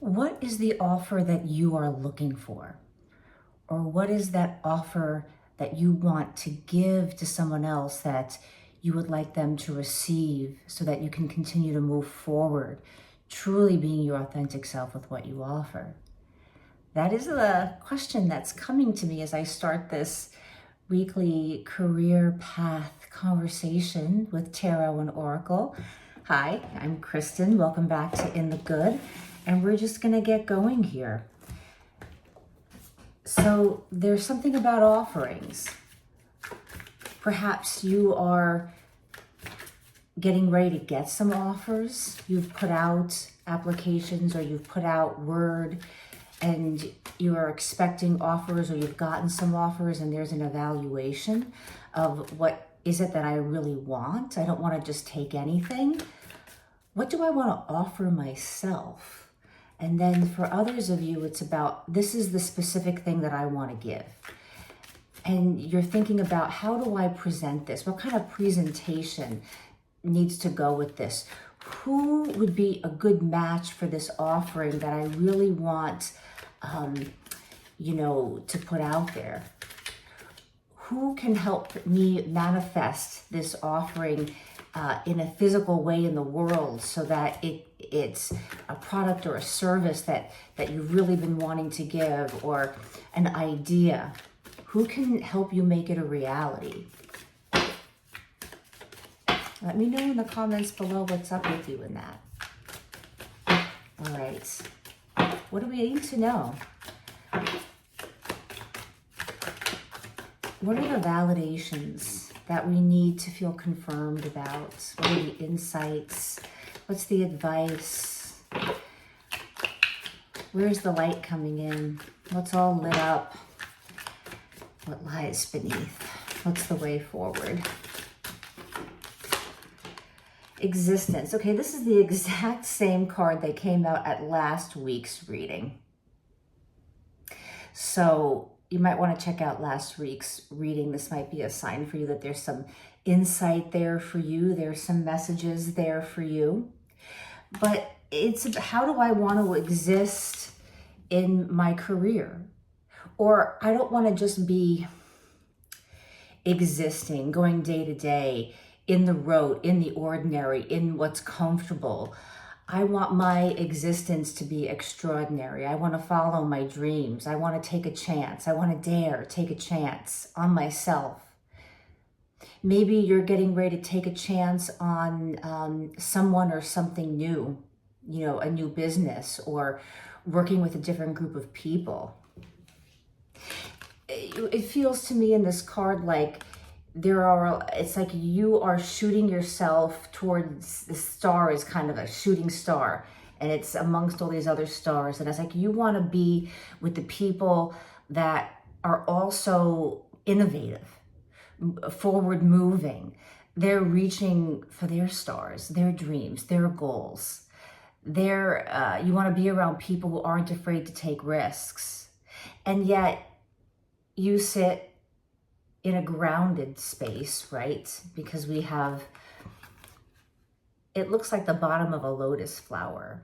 What is the offer that you are looking for? Or what is that offer that you want to give to someone else that you would like them to receive so that you can continue to move forward, truly being your authentic self with what you offer? That is a question that's coming to me as I start this weekly career path conversation with Tarot and Oracle. Hi, I'm Kristen. Welcome back to In the Good. And we're just going to get going here. So there's something about offerings. Perhaps you are getting ready to get some offers. You've put out applications or you've put out word and you are expecting offers, or you've gotten some offers and there's an evaluation of what is it that I really want. I don't want to just take anything. What do I want to offer myself? And then for others of you, it's about, this is the specific thing that I want to give. And you're thinking about, how do I present this? What kind of presentation needs to go with this? Who would be a good match for this offering that I really want, to put out there? Who can help me manifest this offering in a physical way in the world so that it's a product or a service that you've really been wanting to give, or an idea? Who can help you make it a reality? Let me know in the comments below what's up with you in that. All right. What do we need to know? What are the validations that we need to feel confirmed about? What are the insights? What's the advice? Where's the light coming in? What's all lit up? What lies beneath? What's the way forward? Existence. Okay, this is the exact same card that came out at last week's reading. So you might want to check out last week's reading. This might be a sign for you that there's some insight there for you. There's some messages there for you. But it's, how do I want to exist in my career? Or I don't want to just be existing, going day to day, in the rote, in the ordinary, in what's comfortable. I want my existence to be extraordinary. I want to follow my dreams. I want to take a chance. I want to dare take a chance on myself. Maybe you're getting ready to take a chance on someone or something new, a new business, or working with a different group of people. It feels to me in this card like it's like you are shooting yourself towards the star, is kind of a shooting star, and it's amongst all these other stars. And it's like you want to be with the people that are also innovative, forward moving. They're reaching for their stars, their dreams, their goals. You want to be around people who aren't afraid to take risks. And yet you sit in a grounded space, right? Because it looks like the bottom of a lotus flower,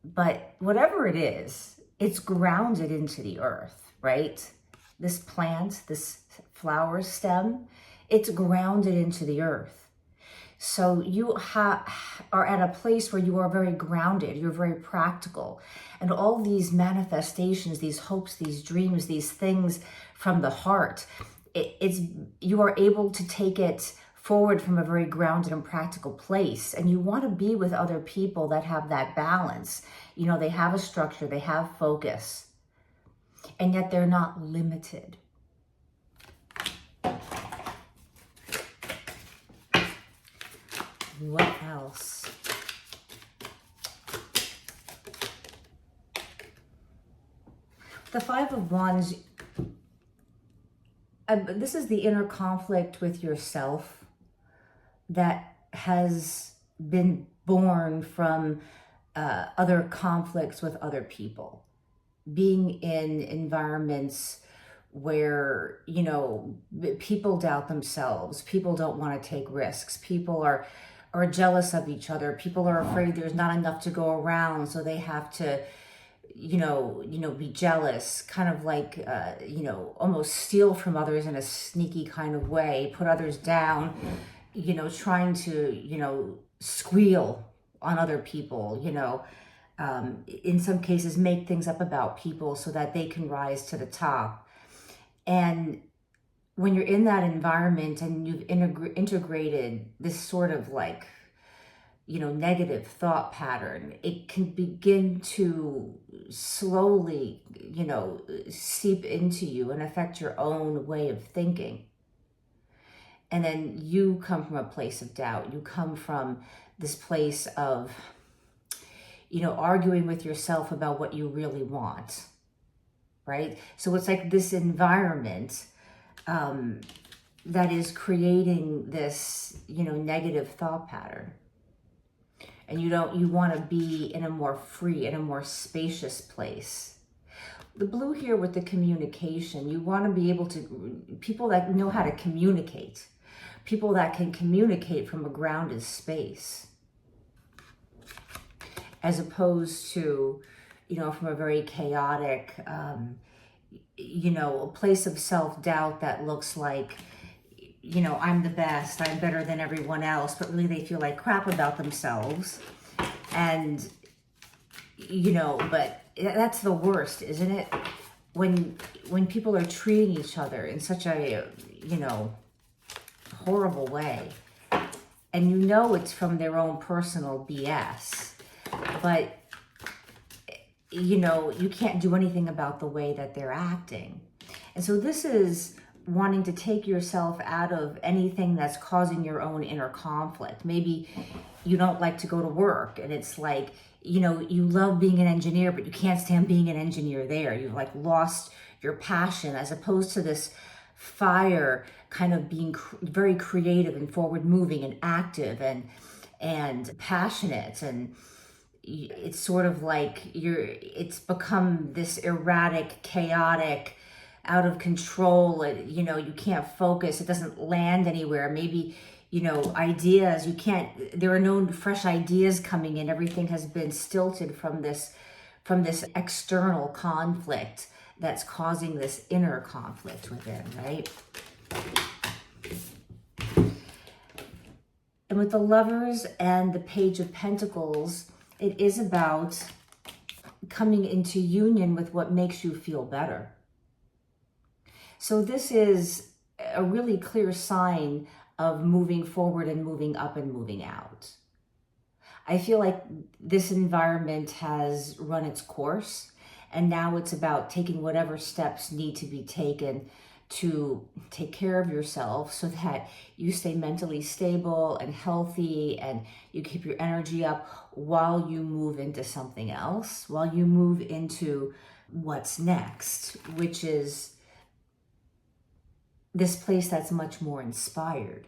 but whatever it is, it's grounded into the earth, right? This plant, this flower stem, it's grounded into the earth. So you are at a place where you are very grounded, you're very practical. And all these manifestations, these hopes, these dreams, these things from the heart, you are able to take it forward from a very grounded and practical place. And you want to be with other people that have that balance. They have a structure, they have focus, and yet they're not limited. What else? The Five of Wands. This is the inner conflict with yourself that has been born from other conflicts with other people. Being in environments where, people doubt themselves, people don't want to take risks, people are jealous of each other, people are afraid there's not enough to go around, so they have to be jealous, kind of like, almost steal from others in a sneaky kind of way, put others down, trying to, squeal on other people, in some cases make things up about people so that they can rise to the top. And when you're in that environment and you've integrated this sort of like, negative thought pattern, it can begin to slowly, seep into you and affect your own way of thinking. And then you come from a place of doubt. You come from this place of, arguing with yourself about what you really want, right? So it's like this environment that is creating this, negative thought pattern. And you want to be in a more free, in a more spacious place. The blue here with the communication, you want to be able to, people that know how to communicate, people that can communicate from a grounded space, as opposed to, from a very chaotic, a place of self-doubt that looks like, I'm the best, I'm better than everyone else, but really they feel like crap about themselves. And, but that's the worst, isn't it? When people are treating each other in such a, horrible way, and it's from their own personal BS, but, you can't do anything about the way that they're acting. And so this is wanting to take yourself out of anything that's causing your own inner conflict. Maybe you don't like to go to work and it's like, you love being an engineer, but you can't stand being an engineer there. You've like lost your passion, as opposed to this fire kind of being very creative and forward moving and active and passionate. And it's sort of like it's become this erratic, chaotic, out of control. You can't focus. It doesn't land anywhere. Maybe, ideas, there are no fresh ideas coming in. Everything has been stilted from this external conflict that's causing this inner conflict within, right? And with the Lovers and the Page of Pentacles, it is about coming into union with what makes you feel better. So this is a really clear sign of moving forward and moving up and moving out. I feel like this environment has run its course, and now it's about taking whatever steps need to be taken to take care of yourself so that you stay mentally stable and healthy and you keep your energy up while you move into something else, while you move into what's next, which is this place that's much more inspired.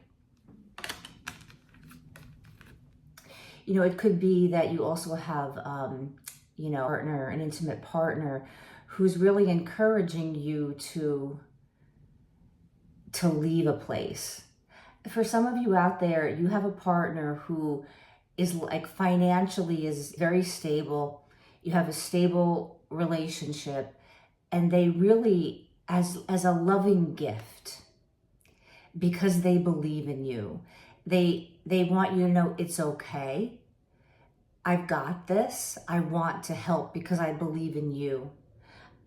It could be that you also have, partner, an intimate partner who's really encouraging you to leave a place. For some of you out there, you have a partner who is like financially is very stable. You have a stable relationship, and they really, as a loving gift, because they believe in you. They want you to know it's okay. I've got this. I want to help because I believe in you.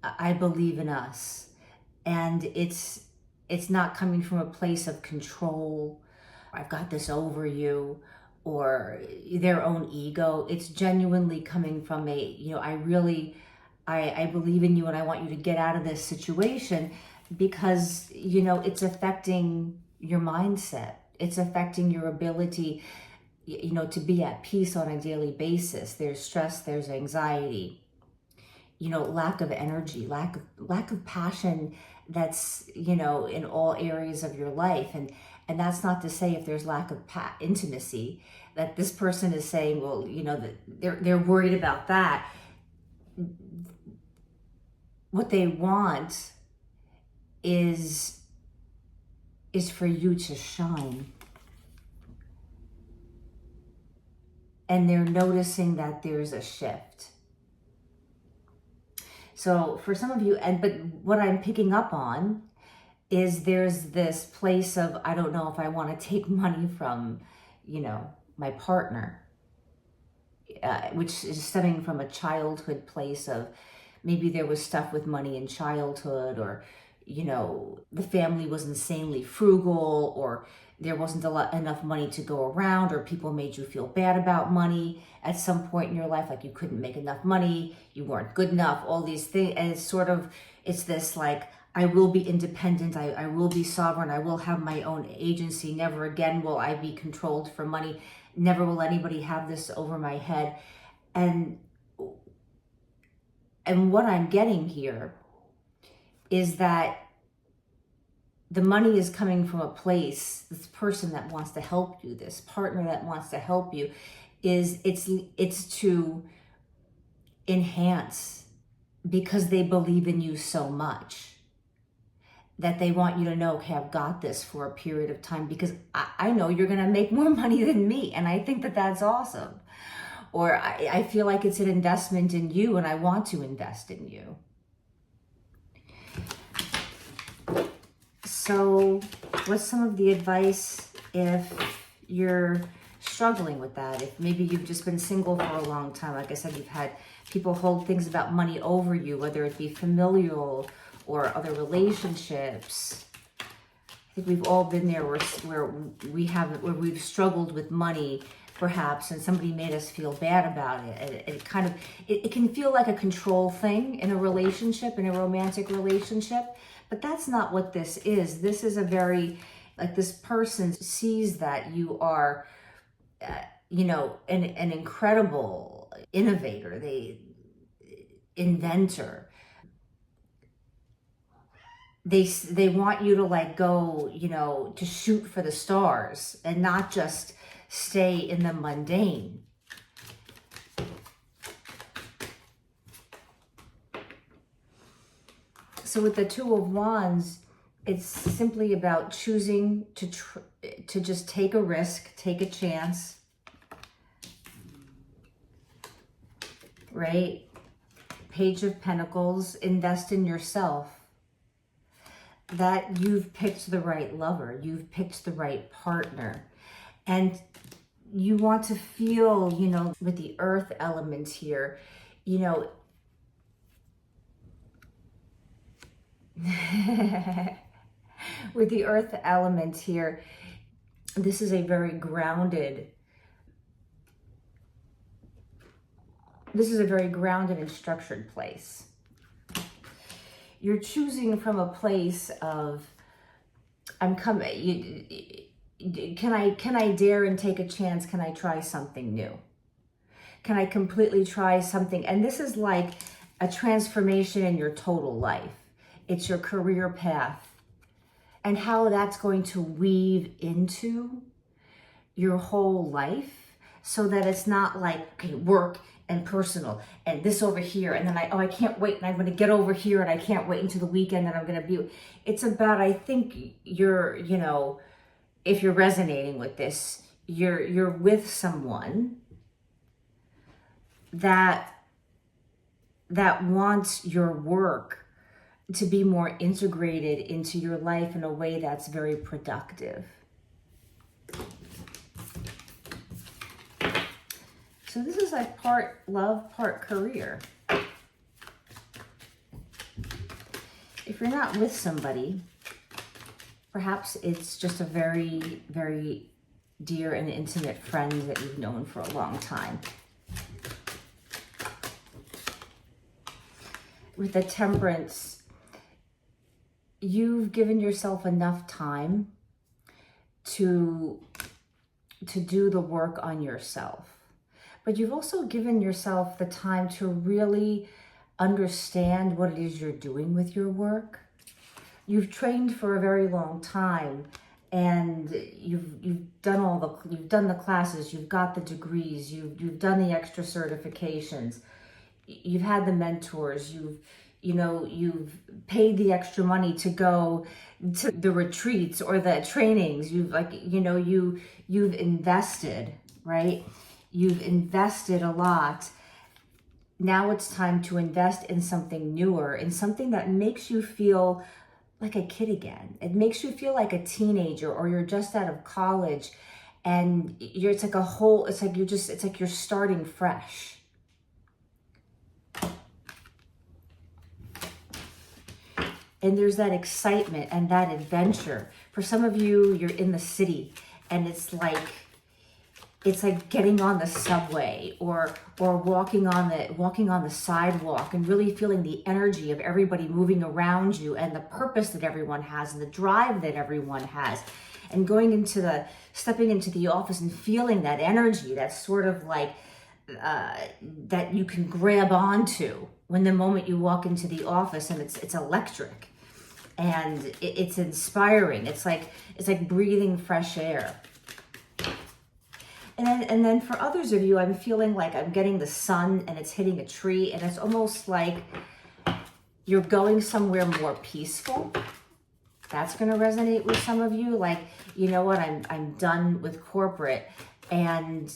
I believe in us. And it's not coming from a place of control. I've got this over you, or their own ego. It's genuinely coming from I believe in you and I want you to get out of this situation, because, it's affecting your mindset. It's affecting your ability, to be at peace on a daily basis. There's stress, there's anxiety, lack of energy, lack of passion. That's, in all areas of your life. And that's not to say if there's lack of intimacy, that this person is saying, well, that they're worried about that. What they want is for you to shine. And they're noticing that there's a shift. So for some of you, but what I'm picking up on is there's this place of, I don't know if I want to take money from, my partner, which is stemming from a childhood place of maybe there was stuff with money in childhood, or, the family was insanely frugal, or there wasn't enough money to go around, or people made you feel bad about money at some point in your life, like you couldn't make enough money, you weren't good enough, all these things. And it's this like, I will be independent, I will be sovereign, I will have my own agency, never again will I be controlled for money, never will anybody have this over my head. And what I'm getting here is that the money is coming from a place, this person that wants to help you, this partner that wants to help you, it's to enhance, because they believe in you so much that they want you to know, okay, I've got this for a period of time, because I know you're going to make more money than me, and I think that that's awesome. Or I feel like it's an investment in you, and I want to invest in you. So what's some of the advice if you're struggling with that? If maybe you've just been single for a long time, like I said, you've had people hold things about money over you, whether it be familial or other relationships. I think we've all been there where we've struggled with money, perhaps, and somebody made us feel bad about it. It can feel like a control thing in a relationship, in a romantic relationship, but that's not what this is. This is a very, like, this person sees that you are, an incredible innovator, inventor. They want you to like go, to shoot for the stars and not just stay in the mundane. So with the Two of Wands, it's simply about choosing to just take a risk, take a chance, right? Page of Pentacles, invest in yourself. That you've picked the right lover, you've picked the right partner. And you want to feel, with the earth element here, with the earth element here, this is a very grounded, and structured place. You're choosing from a place of, can I dare and take a chance? Can I try something new? Can I completely try something? And this is like a transformation in your total life. It's your career path and how that's going to weave into your whole life, so that it's not like, okay, work and personal and this over here, and then I can't wait, and I'm going to get over here, and I can't wait until the weekend, and I'm going to be. It's about, I think you're, if you're resonating with this, you're with someone that wants your work to be more integrated into your life in a way that's very productive. So this is like part love, part career. If you're not with somebody, perhaps it's just a very, very dear and intimate friend that you've known for a long time. With the Temperance, you've given yourself enough time to do the work on yourself. But you've also given yourself the time to really understand what it is you're doing with your work. You've trained for a very long time, and you've done the classes, you've got the degrees, you've done the extra certifications, you've had the mentors, you've paid the extra money to go to the retreats or the trainings. You've invested, right? You've invested a lot, now it's time to invest in something newer, in something that makes you feel like a kid again. It makes you feel like a teenager, or you're just out of college and it's like it's like you're starting fresh. And there's that excitement and that adventure. For some of you, you're in the city and it's like getting on the subway or walking on the sidewalk and really feeling the energy of everybody moving around you, and the purpose that everyone has and the drive that everyone has, and stepping into the office and feeling that energy that's sort of like that you can grab onto when the moment you walk into the office, and it's electric and it's inspiring. It's like breathing fresh air. And then for others of you, I'm feeling like I'm getting the sun and it's hitting a tree, and it's almost like you're going somewhere more peaceful. That's going to resonate with some of you. Like, you know what, I'm done with corporate and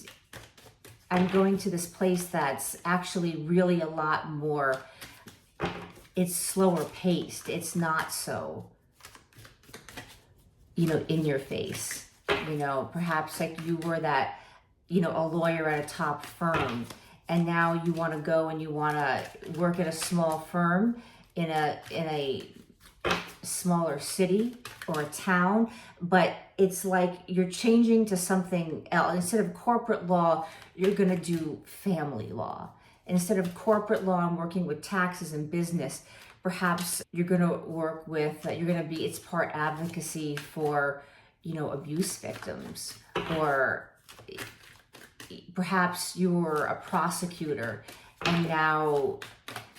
I'm going to this place that's actually really a lot more, it's slower paced. It's not so, in your face. Perhaps like you were that, a lawyer at a top firm, and now you want to go and you want to work at a small firm in a smaller city or a town, but it's like you're changing to something else. Instead of corporate law, you're going to do family law. Instead of corporate law and working with taxes and business, perhaps you're going to work with, it's part advocacy for, abuse victims, or perhaps you were a prosecutor and now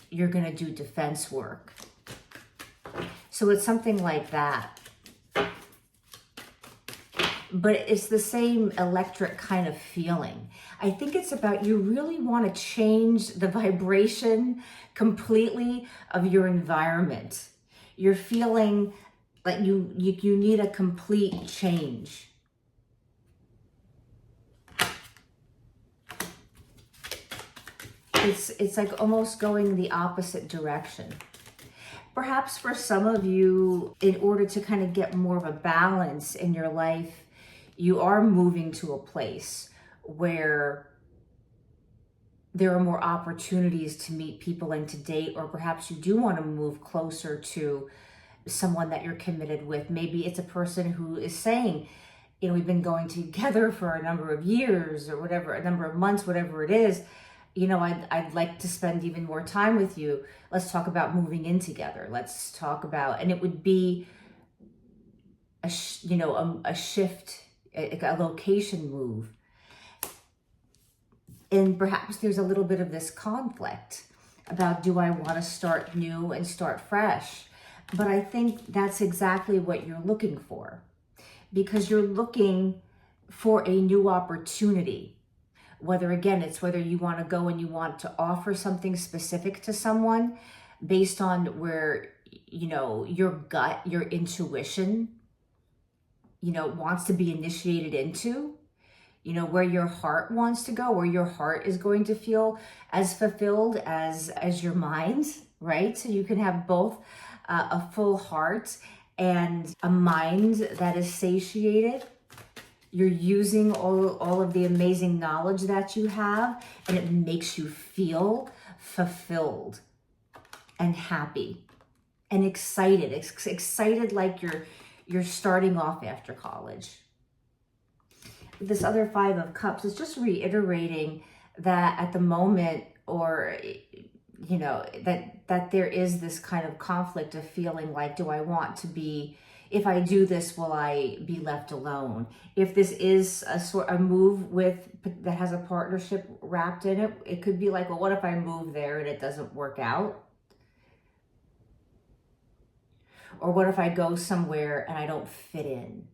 you're going to do defense work. So it's something like that. But it's the same electric kind of feeling. I think it's about, you really want to change the vibration completely of your environment. You're feeling like you need a complete change. It's like almost going the opposite direction. Perhaps for some of you, in order to kind of get more of a balance in your life, you are moving to a place where there are more opportunities to meet people and to date, or perhaps you do want to move closer to someone that you're committed with. Maybe it's a person who is saying, we've been going together for a number of years or whatever, a number of months, whatever it is. I'd like to spend even more time with you. Let's talk about moving in together. Let's talk about, and it would be a shift, a location move. And perhaps there's a little bit of this conflict about, do I want to start new and start fresh? But I think that's exactly what you're looking for, because you're looking for a new opportunity. Whether you want to go and you want to offer something specific to someone based on where, your gut, your intuition, wants to be initiated into, where your heart wants to go, where your heart is going to feel as fulfilled as your mind, right? So you can have both a full heart and a mind that is satiated. You're using all of the amazing knowledge that you have, and it makes you feel fulfilled and happy and excited. Excited like you're starting off after college. This other Five of Cups is just reiterating that at the moment, or that there is this kind of conflict of feeling like, do I want to be, if I do this, will I be left alone? If this is a move that has a partnership wrapped in it, it could be like, well, what if I move there and it doesn't work out? Or what if I go somewhere and I don't fit in?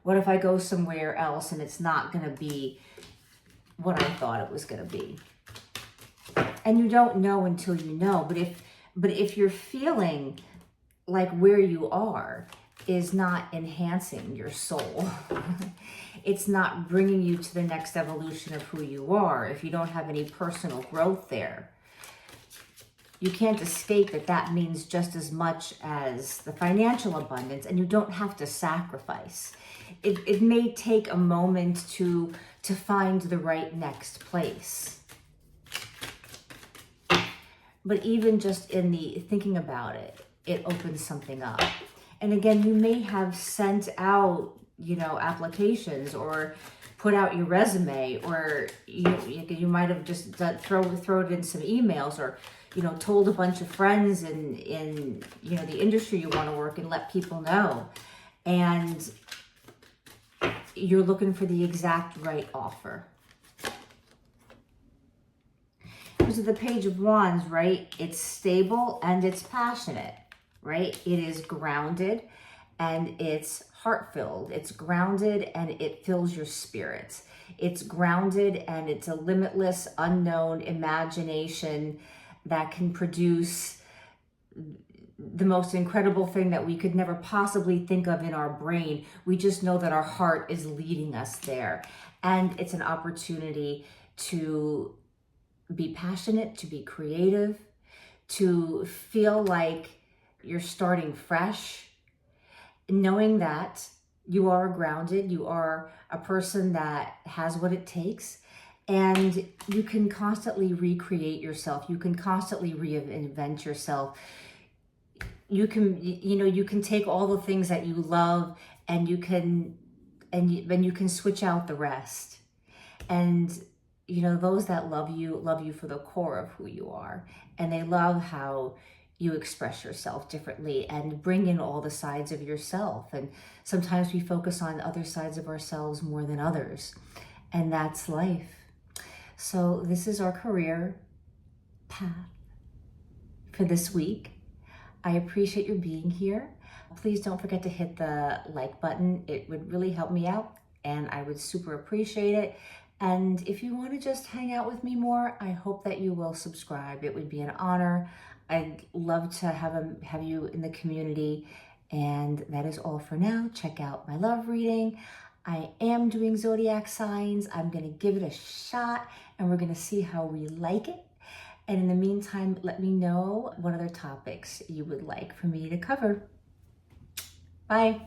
What if I go somewhere else and it's not going to be what I thought it was going to be? And you don't know until you know. But if you're feeling like where you are is not enhancing your soul, it's not bringing you to the next evolution of who you are, if you don't have any personal growth there, you can't escape that that means just as much as the financial abundance, and you don't have to sacrifice. It may take a moment to find the right next place. But even just in the thinking about it, it opens something up. And again, you may have sent out, applications, or put out your resume, or you might have just thrown in some emails, or told a bunch of friends in the industry you want to work in, let people know, and you're looking for the exact right offer. Because of the Page of Wands, right? It's stable and it's passionate, right? It is grounded and it's heart-filled. It's grounded and it fills your spirit. It's grounded and it's a limitless, unknown imagination that can produce the most incredible thing that we could never possibly think of in our brain. We just know that our heart is leading us there. And it's an opportunity to be passionate, to be creative, to feel like you're starting fresh, knowing that you are grounded, you are a person that has what it takes, and you can constantly recreate yourself. You can constantly reinvent yourself. You can take all the things that you love, and you can switch out the rest. And those that love you for the core of who you are, and they love how you express yourself differently and bring in all the sides of yourself. And sometimes we focus on other sides of ourselves more than others, and that's life. So this is our career path for this week. I appreciate your being here. Please don't forget to hit the like button. It would really help me out, and I would super appreciate it. And if you want to just hang out with me more, I hope that you will subscribe. It would be an honor. I'd love to have you in the community. And that is all for now. Check out my love reading. I am doing zodiac signs. I'm going to give it a shot, and we're going to see how we like it. And in the meantime, let me know what other topics you would like for me to cover. Bye.